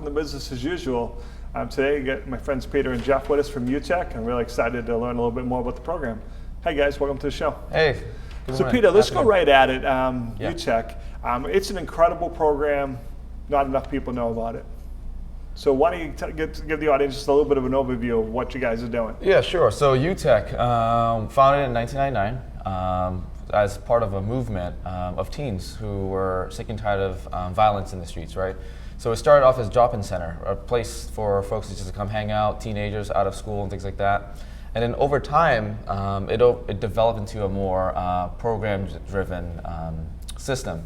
welcome to Business as Usual. Today I got my friends Peter and Jeff with us from UTEC. I'm really excited to learn a little bit more about the program. Hey guys, welcome to the show. Hey. So Peter, let's go right at it. UTEC, it's an incredible program. Not enough people know about it. So why don't you give the audience just a little bit of an overview of what you guys are doing? Yeah, sure. So UTEC, founded in 1999 as part of a movement of teens who were sick and tired of violence in the streets, right? So it started off as a drop-in center, a place for folks to just come hang out, teenagers out of school and things like that. And then over time, it developed into a more program-driven system.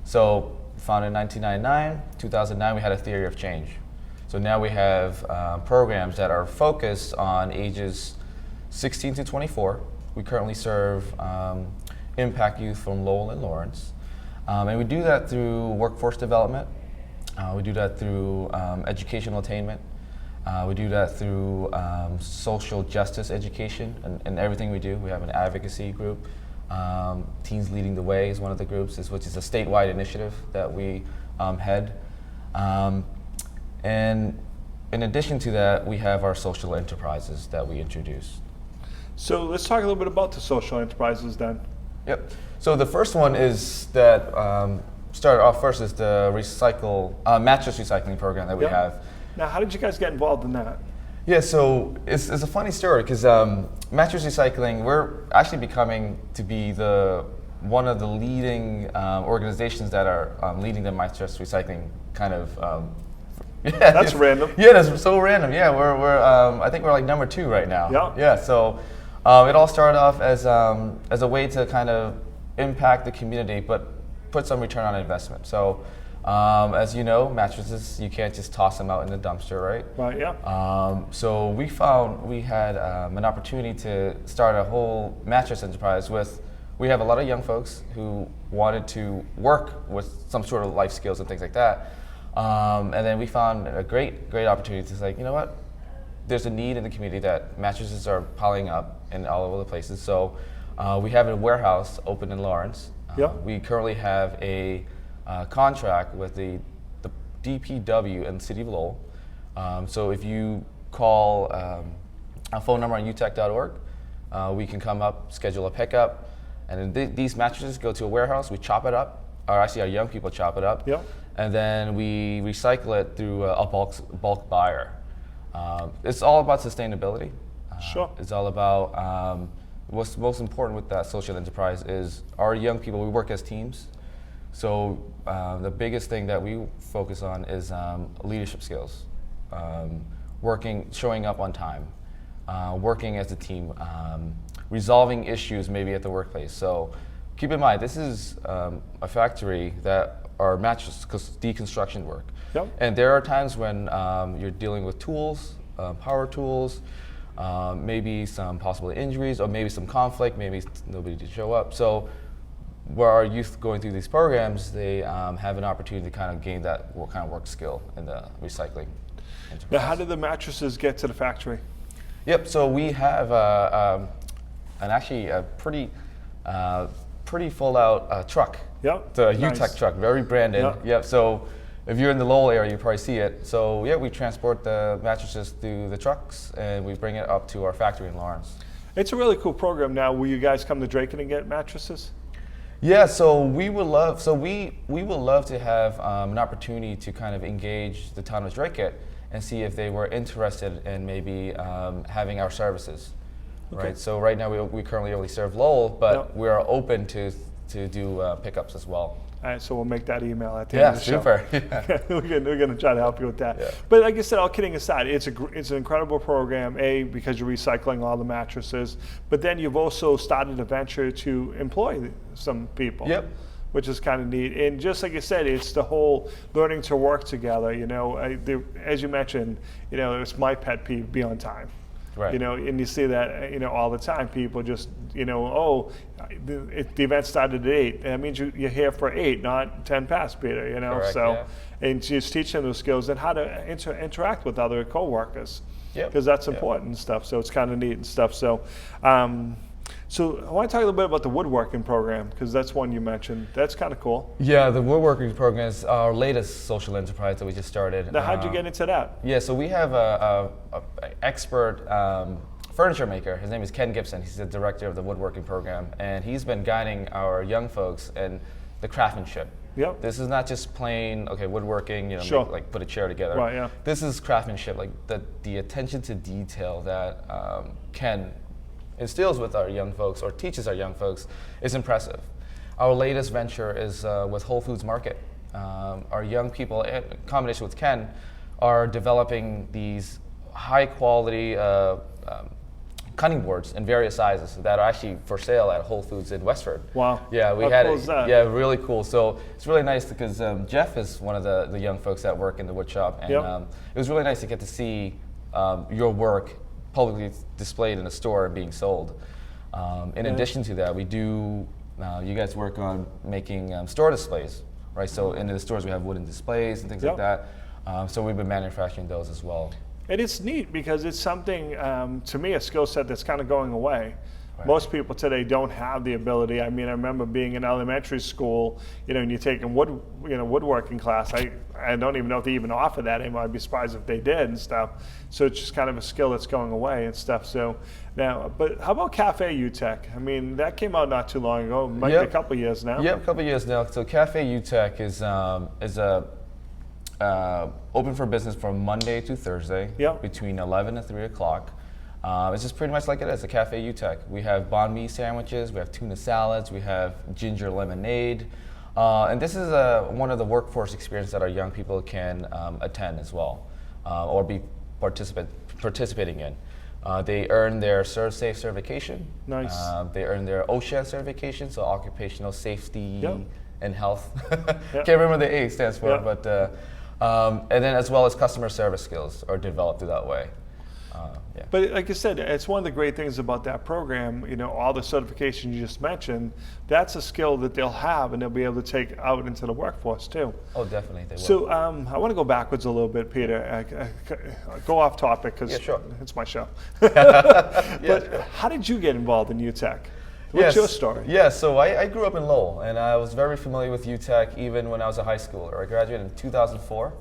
So founded in 1999, 2009, we had a theory of change. So now we have programs that are focused on ages 16 to 24. We currently serve impact youth from Lowell and Lawrence. And we do that through workforce development. We do that through educational attainment. We do that through social justice education and everything we do. We have an advocacy group. Teens Leading the Way is one of the groups, which is a statewide initiative that we head. And in addition to that, we have our social enterprises that we introduce. So let's talk a little bit about the social enterprises then. Yep. So the first one is that started off first is the mattress recycling program that we have. Now, how did you guys get involved in that? Yeah, so it's a funny story because mattress recycling, we're actually becoming to be one of the leading organizations that are leading the mattress recycling kind of. Yeah, that's random. Yeah, that's so random. Yeah, we're I think we're like number 2 right now. Yeah. Yeah. So it all started off as a way to kind of impact the community, but put some return on investment. So as you know, mattresses, you can't just toss them out in the dumpster, right? Right. Yeah. So we found we had an opportunity to start a whole mattress enterprise with. We have a lot of young folks who wanted to work with some sort of life skills and things like that. And then we found a great opportunity to say, you know what, there's a need in the community that mattresses are piling up in all over the places. So we have a warehouse open in Lawrence. We currently have a contract with the DPW in the city of Lowell. So if you call our phone number on utech.org, we can come up, schedule a pickup, and then these mattresses go to a warehouse, we chop it up, or actually our young people chop it up. And then we recycle it through a bulk buyer. It's all about sustainability. Sure. It's all about what's most important with that social enterprise is our young people. We work as teams, so the biggest thing that we focus on is leadership skills, showing up on time, working as a team, resolving issues maybe at the workplace. So keep in mind, this is a factory that our mattress deconstruction work. And there are times when you're dealing with tools, power tools, maybe some possible injuries, or maybe some conflict, maybe nobody to show up. So where our youth going through these programs, they have an opportunity to kind of gain that kind of work skill in the recycling enterprise. Now, how did the mattresses get to the factory? Yep, so we have actually a pretty full out truck. The UTEC truck, very branded. Yep. So if you're in the Lowell area, you probably see it. So yeah, we transport the mattresses through the trucks and we bring it up to our factory in Lawrence. It's a really cool program. Now, will you guys come to Drayton and get mattresses? Yeah. So we would love. So we would love to have an opportunity to kind of engage the town of Drayton and see if they were interested in maybe having our services. Okay. Right. So right now we currently only serve Lowell, but we are open to do pickups as well. All right, so we'll make that email at the end of the show. Super. We're going to try to help you with that. But like I said, all kidding aside, it's an incredible program, because you're recycling all the mattresses, but then you've also started a venture to employ some people, which is kind of neat. And just like you said, it's the whole learning to work together. As you mentioned, it's my pet peeve, be on time. Right. And you see that, all the time. People just, the event started at 8. That means you're here for 8, not 10 past, Peter. Correct, and just teaching those skills and how to interact with other coworkers, because that's important and stuff. So it's kind of neat and stuff. So, So I want to talk a little bit about the woodworking program, because that's one you mentioned. That's kind of cool. Yeah, the woodworking program is our latest social enterprise that we just started. Now, how'd you get into that? Yeah, so we have a expert furniture maker. His name is Ken Gibson. He's the director of the woodworking program, and he's been guiding our young folks in the craftsmanship. Yep. This is not just plain woodworking, Sure. like put a chair together. Right, yeah. This is craftsmanship, like the attention to detail that Ken instills with our young folks or teaches our young folks is impressive. Our latest venture is with Whole Foods Market. Our young people, in combination with Ken, are developing these high quality cutting boards in various sizes that are actually for sale at Whole Foods in Westford. Wow. Yeah, we How had cool it. is that? Yeah, really cool. So it's really nice because Jeff is one of the young folks that work in the wood shop, and Yep. it was really nice to get to see your work publicly displayed in a store and being sold. In addition to that, we do. You guys work on making store displays, right? So in the stores we have wooden displays and things Yep. like that. So we've been manufacturing those as well. And it's neat because it's something, to me, a skill set that's kind of going away. Right. Most people today don't have the ability. I mean, I remember being in elementary school, and you're taking woodworking class. I don't even know if they even offer that anymore. I'd be surprised if they did and stuff. So it's just kind of a skill that's going away and stuff. So now, but how about Cafe UTEC? I mean, that came out not too long ago. Might be a couple years now. Yep, a couple years now. So Cafe UTEC is open for business from Monday to Thursday between 11 and 3 o'clock. It's just pretty much like it is, a Cafe UTEC. We have banh mi sandwiches, we have tuna salads, we have ginger lemonade. And this is one of the workforce experiences that our young people can attend as well, or be participating in. They earn their ServSafe certification. Nice. They earn their OSHA certification, so occupational safety and health. Yep. Can't remember the A stands for, Yep. but and then as well as customer service skills are developed through that way. Yeah. But like I said, it's one of the great things about that program, all the certifications you just mentioned, that's a skill that they'll have and they'll be able to take out into the workforce too. Oh, definitely they will. So I want to go backwards a little bit, Peter. Go off topic because sure. it's my show. Yeah, But sure. how did you get involved in UTEC? What's your story? Yeah, so I grew up in Lowell, and I was very familiar with UTEC even when I was a high schooler. I graduated in 2004,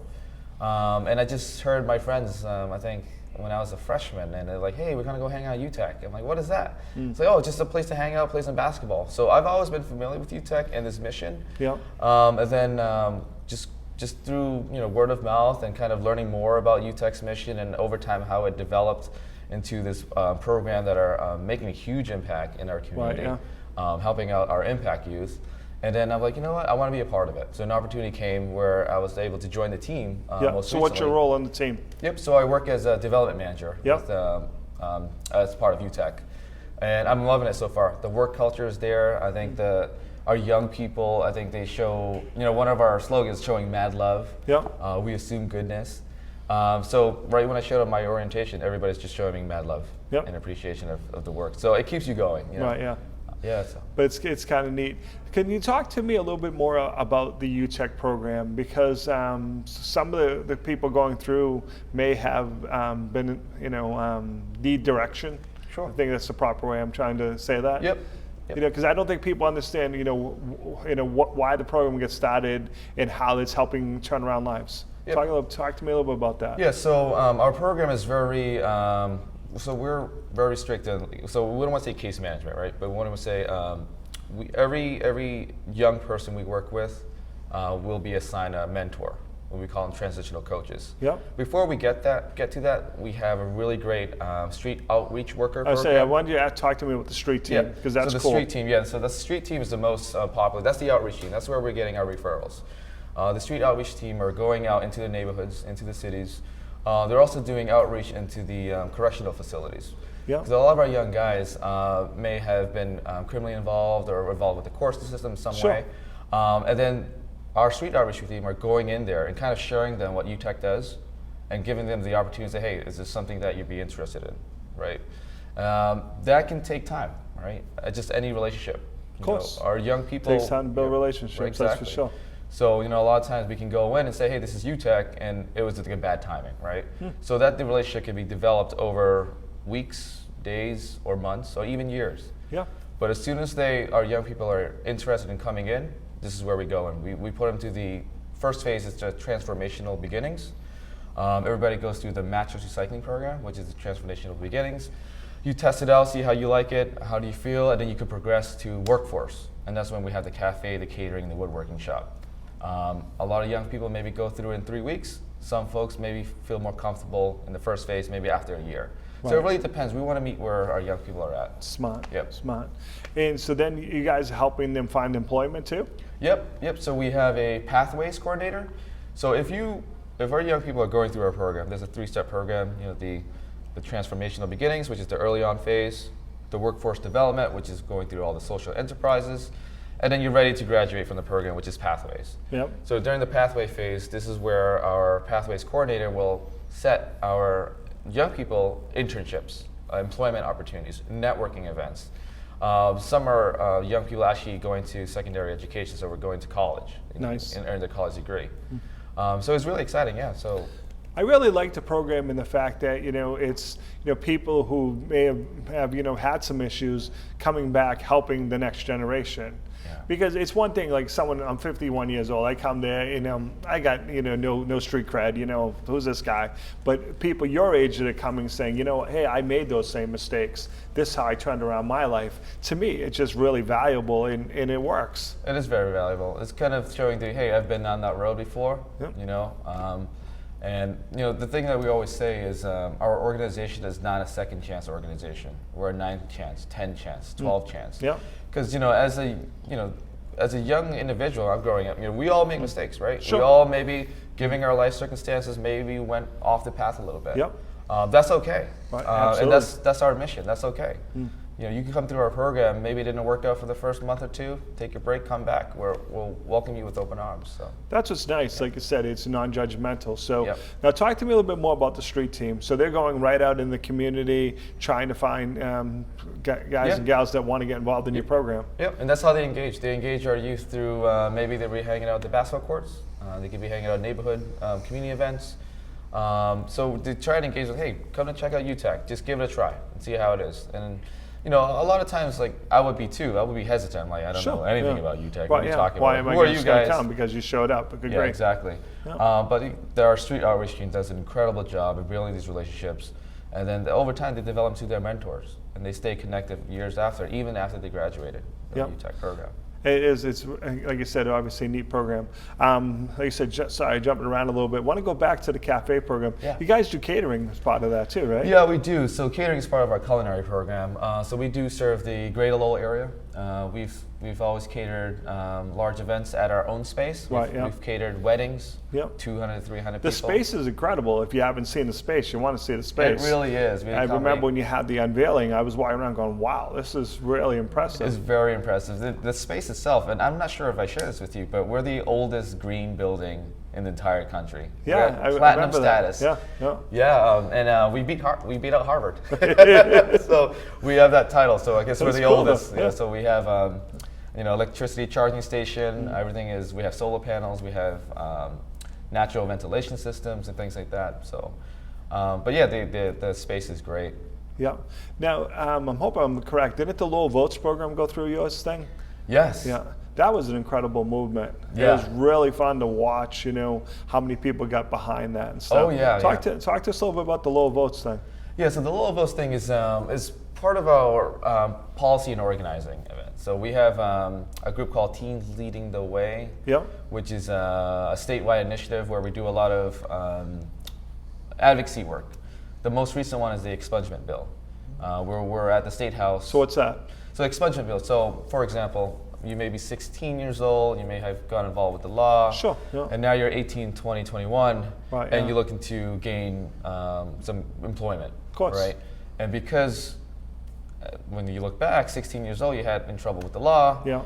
and I just heard my friends, I think, when I was a freshman, and they're like, hey, we're going to go hang out at UTEC. I'm like, what is that? It's like, oh, just a place to hang out, play some basketball. So I've always been familiar with UTEC and this mission. Yeah. And then just through word of mouth and kind of learning more about UTEC's mission and over time how it developed into this program that are making a huge impact in our community, Right, helping out our impact youth. And then I'm like, you know what, I want to be a part of it. So an opportunity came where I was able to join the team. Most So what's your recently. role on the team? Yep, so I work as a development manager Yep. with, as part of UTEC. And I'm loving it so far. The work culture is there. I think our young people, I think they show, one of our slogans, showing mad love. Yep. We assume goodness. So right when I showed up my orientation, everybody's just showing me mad love and appreciation of the work. So it keeps you going. Right, yeah. Yeah. So. But it's kind of neat. Can you talk to me a little bit more about the UTEC program? Because some of the people going through may have been, need direction. Sure. I think that's the proper way I'm trying to say that. Yep. Because I don't think people understand, why the program gets started and how it's helping turn around lives. Yep. Talk to me a little bit about that. Yeah. So our program is very. So we're very strict on. So we don't want to say case management, right? But we want to say every young person we work with will be assigned a mentor. What we call them transitional coaches. Yep. Before we get to that, we have a really great street outreach worker program. I wanted you to talk to me about the street team because that's so the cool. street team, yeah. So the street team is the most popular. That's the outreach team. That's where we're getting our referrals. The street outreach team are going out into the neighborhoods, into the cities. They're also doing outreach into the correctional facilities. Yeah. Because a lot of our young guys may have been criminally involved or involved with the court system in some way. And then our street outreach team are going in there and kind of showing them what UTEC does and giving them the opportunity to say, hey, is this something that you'd be interested in, right? That can take time, right? Just any relationship. Of course. Our young people. Takes time to build relationships, Right, exactly. that's for sure. So, a lot of times we can go in and say, hey, this is UTEC, and it was like a bad timing, right? So that the relationship can be developed over weeks, days, or months, or even years. Yeah. But as soon as our young people are interested in coming in, this is where we go, and we put them to the first phase is the transformational beginnings. Everybody goes through the mattress recycling program, which is the transformational beginnings. You test it out, see how you like it, how do you feel, and then you can progress to workforce. And that's when we have the cafe, the catering, the woodworking shop. A lot of young people maybe go through it in 3 weeks. Some folks maybe feel more comfortable in the first phase, maybe after a year. Right. So it really depends. We want to meet where our young people are at. Smart. Yep. Smart. And so then you guys are helping them find employment too? Yep. So we have a pathways coordinator. So if our young people are going through our program, there's a 3-step program. The transformational beginnings, which is the early on phase, the workforce development, which is going through all the social enterprises, and then you're ready to graduate from the program, which is pathways. Yep. So during the pathway phase, this is where our pathways coordinator will set our young people internships, employment opportunities, networking events. Some are young people actually going to secondary education, so we're going to college Nice. and earn their college degree. So it's really exciting, yeah. So I really like the program in the fact that it's people who may have had some issues coming back, helping the next generation. Yeah. Because it's one thing, like I'm 51 years old, I come there, I got no street cred, who's this guy? But people your age that are coming saying, hey, I made those same mistakes. This is how I turned around my life. To me, it's just really valuable and it works. it is very valuable. It's kind of showing that, hey, I've been down that road before, Yep. And the thing that we always say is our organization is not a second chance organization. We're a 9th chance, 10th chance, 12th chance. Yeah. Because as a young individual, I'm growing up. We all make mistakes, right? Sure. We all maybe, given our life circumstances, maybe went off the path a little bit. Yep. That's okay. Right, and absolutely. that's our mission. That's okay. You can come through our program. Maybe it didn't work out for the first month or 2. Take a break, come back. We'll welcome you with open arms. So That's what's nice. Like I said, it's non-judgmental. So Yep. now talk to me a little bit more about the street team. So they're going right out in the community, trying to find guys Yeah. and gals that want to get involved in your program. Yep, and that's how they engage. They engage our youth through maybe they'll be hanging out at the basketball courts. They could be hanging out at neighborhood community events. So they try to engage with, hey, come and check out UTEC. Just give it a try and see how it is. And a lot of times, like I would be too. I would be hesitant. Like I don't know anything about UTEC. Right, What are you talking Why about? am I Who are going you to guys? come? Because you showed up. Okay, Yeah, great. exactly. Yeah. But our street outreach team does an incredible job of building these relationships, and then over time they develop to their mentors, and they stay connected years after, even after they graduated the Yep. UTEC program. It is. It's like you said, obviously a neat program. Like you said, sorry, jumping around a little bit. Want to go back to the cafe program? Yeah. You guys do catering as part of that too, right? Yeah, we do. So catering is part of our culinary program. So we do serve the Greater Lowell area. We've always catered large events at our own space. Right, yeah. We've catered weddings, Yep. 200, 300 The people. space is incredible. If you haven't seen the space, you want to see the space. It really is. I remember when you had the unveiling, I was walking around going, wow, this is really impressive. It's very impressive. The space itself, and I'm not sure if I shared this with you, but we're the oldest green building in the entire country. Yeah, We're I platinum remember that. status. Yeah. Yeah, and we beat out Harvard. So we have that title. So I guess we're That's the cool, oldest. though. Yeah. So we have electricity charging station. Everything is. We have solar panels. We have natural ventilation systems and things like that. So, but yeah, the space is great. Yeah. Now, I'm hoping I'm correct. Didn't the low votes program go through yours thing? Yes. Yeah. That was an incredible movement. Yeah. It was really fun to watch, how many people got behind that and stuff. Oh, yeah, Talk to us a little bit about the low votes thing. Yeah, so the low votes thing is part of our policy and organizing event. So we have a group called Teens Leading the Way, Yep. which is a statewide initiative where we do a lot of advocacy work. The most recent one is the expungement bill, where we're at the State House. So what's that? So expungement bill. So for example, you may be 16 years old, you may have got involved with the law, Sure, yeah. and now you're 18, 20, 21, Right, and yeah. you're looking to gain some employment. Of course. Right? And because when you look back, 16 years old, you had in trouble with the law. Yeah.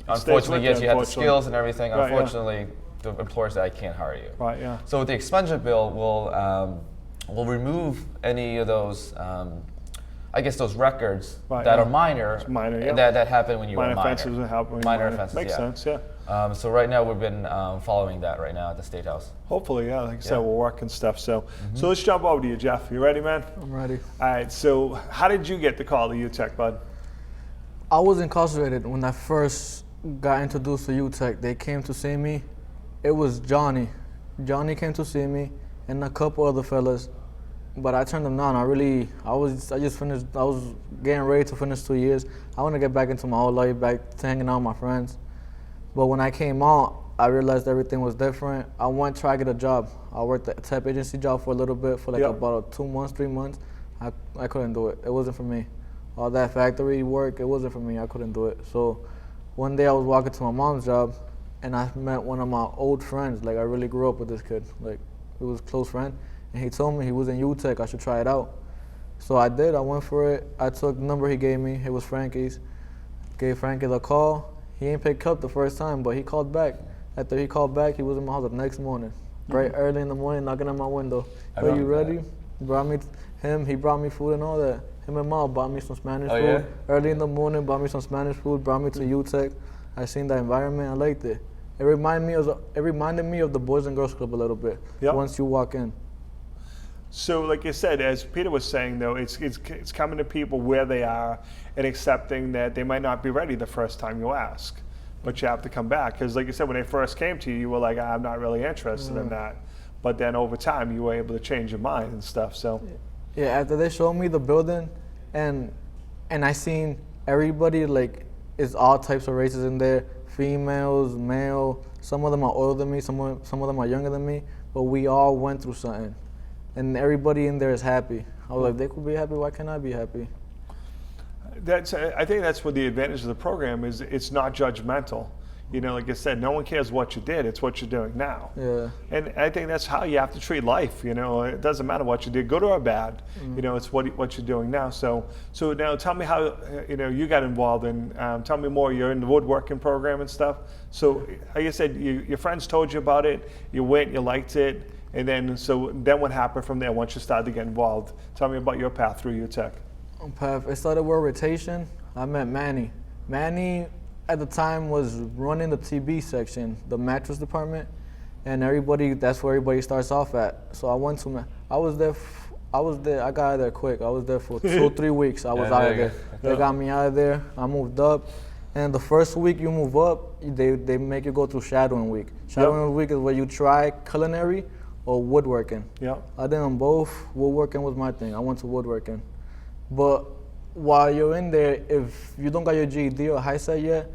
Unfortunately, with yes, you, you had the unfortunately. skills and everything. Right, yeah. Unfortunately, the employer said, I can't hire you. Right, yeah. So with the expungement bill, we'll remove any of those, those records Right, that yeah. are minor, It's minor, yeah. that happen when you were a minor. Offenses would happen when Minor you're offenses, Makes yeah. sense, yeah. So right now we've been following that right now at the State House. Hopefully, yeah. Like I said, we're working stuff. So let's jump over to you, Jeff. You ready, man? I'm ready. All right. So how did you get the call to UTEC, bud? I was incarcerated when I first got introduced to UTEC. They came to see me. It was Johnny. Johnny came to see me and a couple other fellas, but I turned them down. I just finished. I was getting ready to finish 2 years. I want to get back into my old life, back to hanging out with my friends. But when I came out, I realized everything was different. I went to try to get a job. I worked at a temp agency job for a little bit, for like about 2 months, 3 months. I couldn't do it. It wasn't for me. All that factory work, it wasn't for me. I couldn't do it. So one day I was walking to my mom's job, and I met one of my old friends. Like, I really grew up with this kid. Like, he was a close friend. And he told me he was in UTEC, I should try it out. So I did, I went for it. I took the number he gave me, it was Frankie's. Gave Frankie the call. He ain't picked up the first time, but he called back. After he called back, he was in my house the next morning. Right early in the morning, knocking on my window. Are you ready? He brought me food and all that. Him and Mom bought me some Spanish food. Yeah? Early in the morning, bought me some Spanish food, brought me to UTEC. I seen the environment, I liked it. It reminded me of the Boys and Girls Club a little bit once you walk in. So, like you said, as Peter was saying, though, it's coming to people where they are and accepting that they might not be ready the first time you ask, but you have to come back. Because, like you said, when they first came to you, you were like, I'm not really interested in that. But then over time, you were able to change your mind and stuff. So, yeah, after they showed me the building, and I seen everybody, like, it's all types of races in there, females, male. Some of them are older than me, some of them are younger than me, but we all went through something. And everybody in there is happy. I was like, they could be happy, why can't I be happy? I think that's what the advantage of the program is. It's not judgmental. You know, like I said, no one cares what you did, it's what you're doing now. Yeah. And I think that's how you have to treat life, you know. It doesn't matter what you did, good or bad. You know, it's what you're doing now. So now tell me how, you got involved in, tell me more. You're in the woodworking program and stuff. So like I said, your friends told you about it, you went, you liked it, and then what happened from there once you started to get involved? Tell me about your path through UTEC. It started with rotation. I met Manny. Manny at the time was running the TB section, the mattress department, and that's where everybody starts off at. So I went to, I got out of there quick. I was there for 2-3 weeks. I was out of there. They got me out of there. I moved up. And the first week you move up, they make you go through shadowing week. Shadowing week is where you try culinary or woodworking. Yeah. I did them both. Woodworking was my thing. I went to woodworking. But while you're in there, if you don't got your GED or high set yet,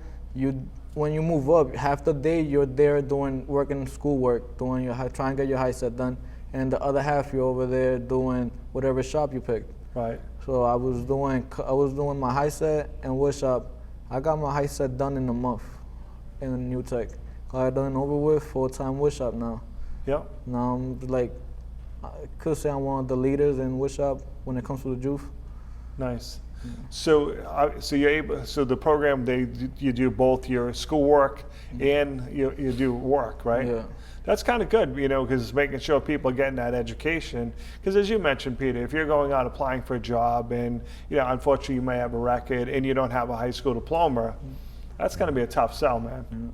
when you move up, half the day you're there working schoolwork, trying to get your high set done, and the other half you're over there doing whatever shop you picked. Right. So I was doing my high set and wood shop. I got my high set done in a month in UTEC. I done over with full-time wood shop now. Yeah. Now I'm like, I could say I'm one of the leaders in wood shop when it comes to the youth. Nice. So you're able. So the program, you do both your schoolwork and you do work, right? Yeah. That's kind of good, because it's making sure people are getting that education. Because as you mentioned, Peter, if you're going out applying for a job and unfortunately you may have a record and you don't have a high school diploma, that's going to be a tough sell, man.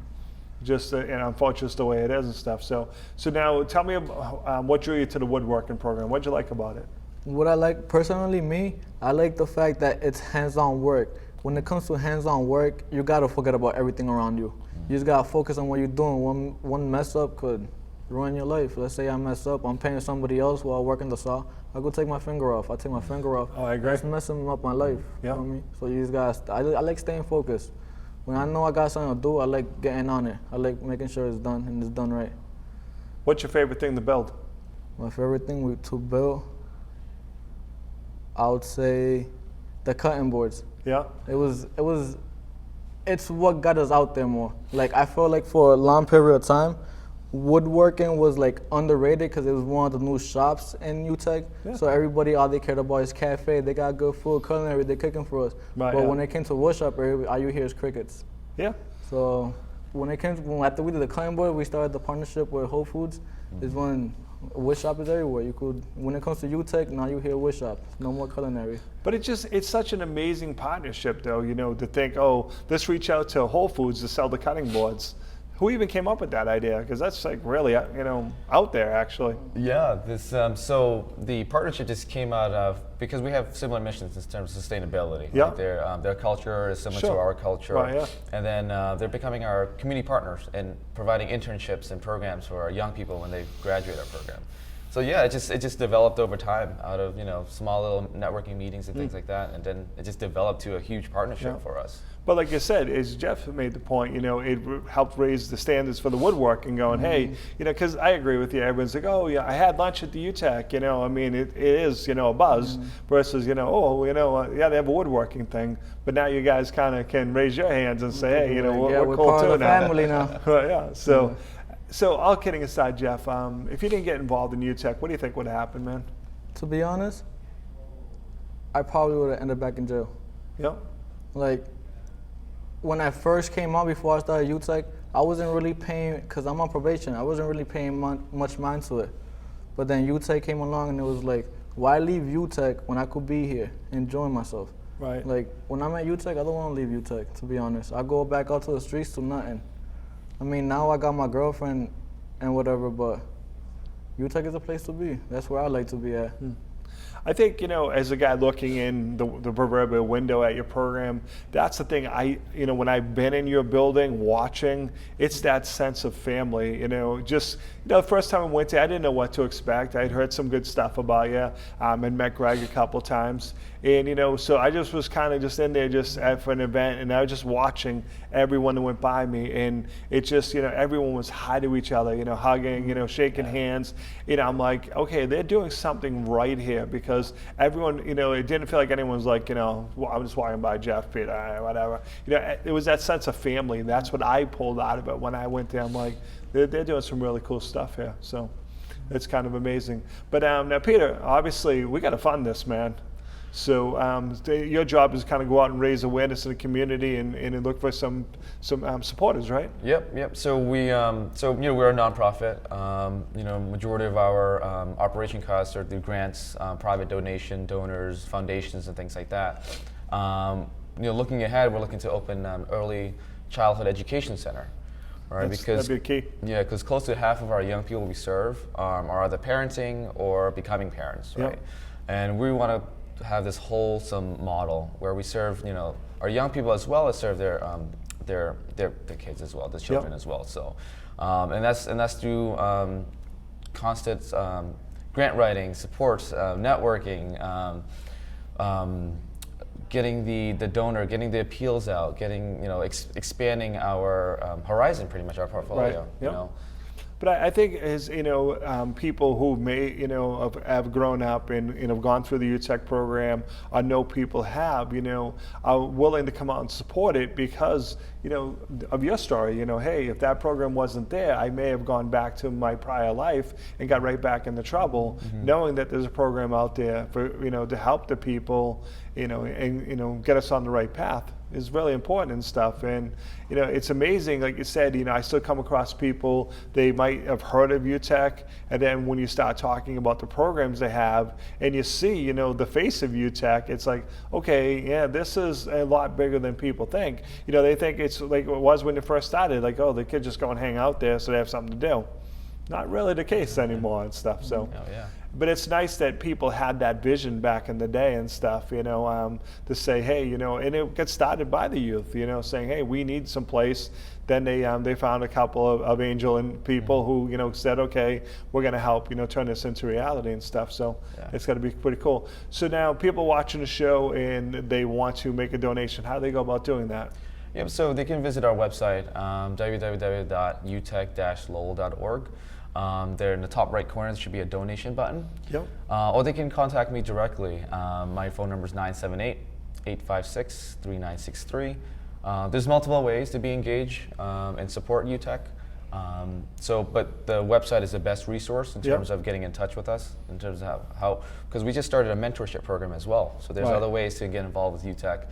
Just unfortunately, it's the way it is and stuff. So now tell me about what drew you to the woodworking program. What did you like about it? What I like, personally, I like the fact that it's hands-on work. When it comes to hands-on work, you gotta forget about everything around you. You just gotta focus on what you're doing. One mess up could ruin your life. Let's say I mess up, I'm paying somebody else while working the saw. I go take my finger off. I take my finger off. Oh, I agree. That's messing up my life. Yeah. You know what I mean? So you just gotta, I like staying focused. When I know I got something to do, I like getting on it. I like making sure it's done and it's done right. What's your favorite thing to build? My favorite thing to build, I would say the cutting boards. Yeah. It's what got us out there more. Like, I felt like for a long period of time, woodworking was like underrated because it was one of the new shops in UTEC. Yeah. So everybody, all they cared about is cafe. They got good food, culinary, they're cooking for us. Right, but when it came to wood shop, all you hear is crickets. Yeah. So after we did the cutting board, we started the partnership with Whole Foods. Is when wood shop is everywhere. When it comes to UTEC, now you hear wood shop. No more culinary. But it's such an amazing partnership, though. To think, let's reach out to Whole Foods to sell the cutting boards. Who even came up with that idea? Because that's like really, out there actually. Yeah, this so the partnership just came out of because we have similar missions in terms of sustainability. Yeah. Right? Their culture is similar to Sure. our culture, Right, yeah. and then they're becoming our community partners and providing internships and programs for our young people when they graduate our program. So yeah, it just developed over time out of small little networking meetings and things like that, and then it just developed to a huge partnership for us. But like I said, as Jeff made the point, it helped raise the standards for the woodworking. Going, hey, because I agree with you. Everyone's like, oh yeah, I had lunch at the UTEC. I mean, it is a buzz versus yeah, they have a woodworking thing. But now you guys kind of can raise your hands and say, hey, we're cool part too of the now. family now. Right, yeah. So all kidding aside, Jeff, if you didn't get involved in UTEC, what do you think would happen, man? To be honest, I probably would have ended back in jail. Yep. Like, when I first came out before I started UTEC, I wasn't really paying, because I'm on probation, I wasn't really paying much mind to it. But then UTEC came along and it was like, why leave UTEC when I could be here, enjoying myself? Right. Like, when I'm at UTEC, I don't want to leave UTEC, to be honest. I go back out to the streets to nothing. I mean, now I got my girlfriend and whatever, but UTEC is a place to be. That's where I like to be at. I think, as a guy looking in the proverbial window at your program, that's the thing when I've been in your building watching, it's that sense of family, just, the first time I went there, I didn't know what to expect. I'd heard some good stuff about you, and met Greg a couple times. And, so I just was kind of just in there just for an event, and I was just watching everyone that went by me, and it just, everyone was hi to each other, hugging, shaking hands. I'm like, okay, they're doing something right here, because everyone, it didn't feel like anyone was like, I'm just walking by Jeff, Peter, whatever. It was that sense of family, and that's what I pulled out of it when I went there. I'm like, they're doing some really cool stuff here, so it's kind of amazing. But now, Peter, obviously, we got to fund this, man. So your job is kind of go out and raise awareness in the community and look for some supporters, right? Yep. So we're a nonprofit. Majority of our operation costs are through grants, private donation, donors, foundations, and things like that. Looking ahead, we're looking to open early childhood education center. Right, because that'd be key. Yeah, because close to half of our young people we serve are either parenting or becoming parents, right? Yep. And we want to have this wholesome model where we serve, our young people as well as serve their kids as well, the children as well. So, and that's through constant grant writing, support, networking. Getting the donor, getting the appeals out, getting expanding our horizon, pretty much our portfolio. Right. Yep. But I think as people who may have grown up and have gone through the UTEC program, or know people have are willing to come out and support it because of your story. Hey, if that program wasn't there, I may have gone back to my prior life and got right back into trouble. Knowing that there's a program out there for to help the people and get us on the right path is really important and stuff. And it's amazing, like you said, I still come across people, they might have heard of UTEC, and then when you start talking about the programs they have and you see the face of UTEC, it's like, okay, yeah, this is a lot bigger than people think. They think it's like it was when it first started, like, oh, the kids just go and hang out there so they have something to do. Not really the case anymore and stuff. So but it's nice that people had that vision back in the day and stuff, to say, hey, and it gets started by the youth, saying, hey, we need some place. Then they found a couple of angel and people who, said, okay, we're going to help, turn this into reality and stuff. So it's got to be pretty cool. So now people watching the show and they want to make a donation, how do they go about doing that? Yep, so they can visit our website, www.utec-lowell.org. There in the top right corner, there should be a donation button. Yep. Or they can contact me directly. My phone number is 978-856-3963. There's multiple ways to be engaged and support UTEC. But the website is the best resource in terms of getting in touch with us, in terms of how because we just started a mentorship program as well. So there's other ways to get involved with UTEC.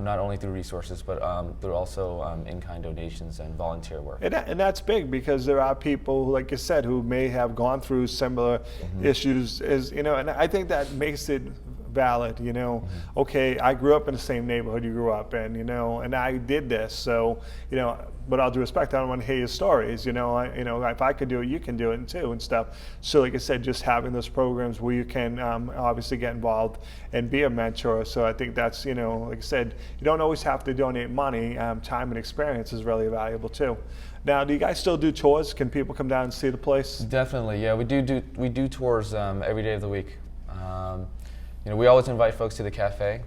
Not only through resources, but through also in-kind donations and volunteer work. And that's big because there are people, like you said, who may have gone through similar issues as, and I think that makes it valid, you know. Okay, I grew up in the same neighborhood you grew up in, you know, and I did this, so, you know, but all due respect, I don't want to hear your stories, you know. If I could do it, you can do it too, and stuff. So, like I said, just having those programs where you can obviously get involved and be a mentor. So I think that's, you know, like I said, you don't always have to donate money. Time and experience is really valuable too. Now, do you guys still do tours? Can people come down and see the place? Definitely, yeah. We do tours every day of the week. You know, we always invite folks to the cafe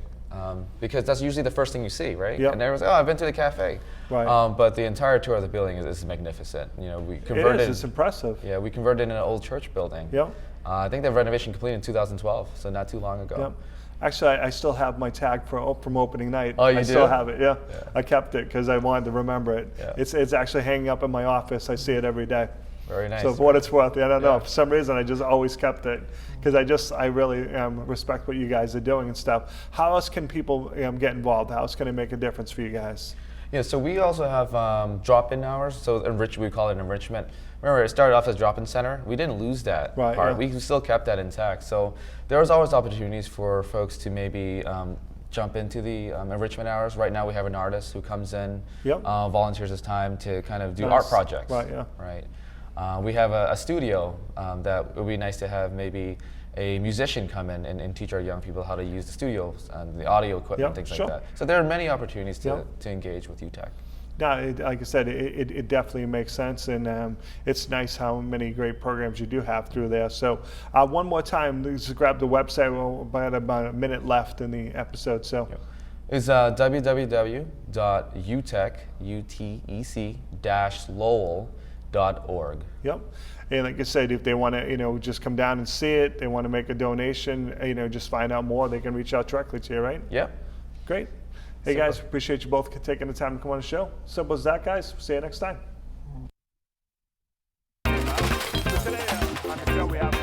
because that's usually the first thing you see, right? Yep. And everyone's like, "Oh, I've been to the cafe." Right. But the entire tour of the building is magnificent. You know, we converted. It is. It's impressive. Yeah, we converted in an old church building. Yep. I think the renovation completed in 2012, so not too long ago. Yep. Actually, I still have my tag from opening night. Oh, you do? I still have it, yeah. I kept it because I wanted to remember it. Yeah. It's actually hanging up in my office. I see it every day. Very nice. So for what it's worth, I don't know. Yeah. For some reason, I just always kept it because I really respect what you guys are doing and stuff. How else can people get involved? How else can it make a difference for you guys? Yeah, so we also have drop-in hours. So we call it enrichment. Remember, it started off as drop-in center. We didn't lose that Right, part. yeah. We still kept that intact. So there was always opportunities for folks to maybe jump into the enrichment hours. Right now, we have an artist who comes in, Yep. Volunteers his time to kind of do Nice. art projects. Right, yeah. Right. We have a studio that would be nice to have maybe a musician come in and teach our young people how to use the studios and the audio equipment, Yep, things sure. like that. So there are many opportunities to, Yep. to engage with UTEC. No, like I said, it definitely makes sense, and it's nice how many great programs you do have through there. So one more time, just grab the website. We're about a minute left in the episode. So It's www.utec-lowell.org. Yep. And like I said, if they want to, just come down and see it, they want to make a donation, just find out more, they can reach out directly to you, right? Yep. Great. Hey Super. guys, appreciate you both taking the time to come on the show. Simple as that, guys. See you next time. So today on the show we have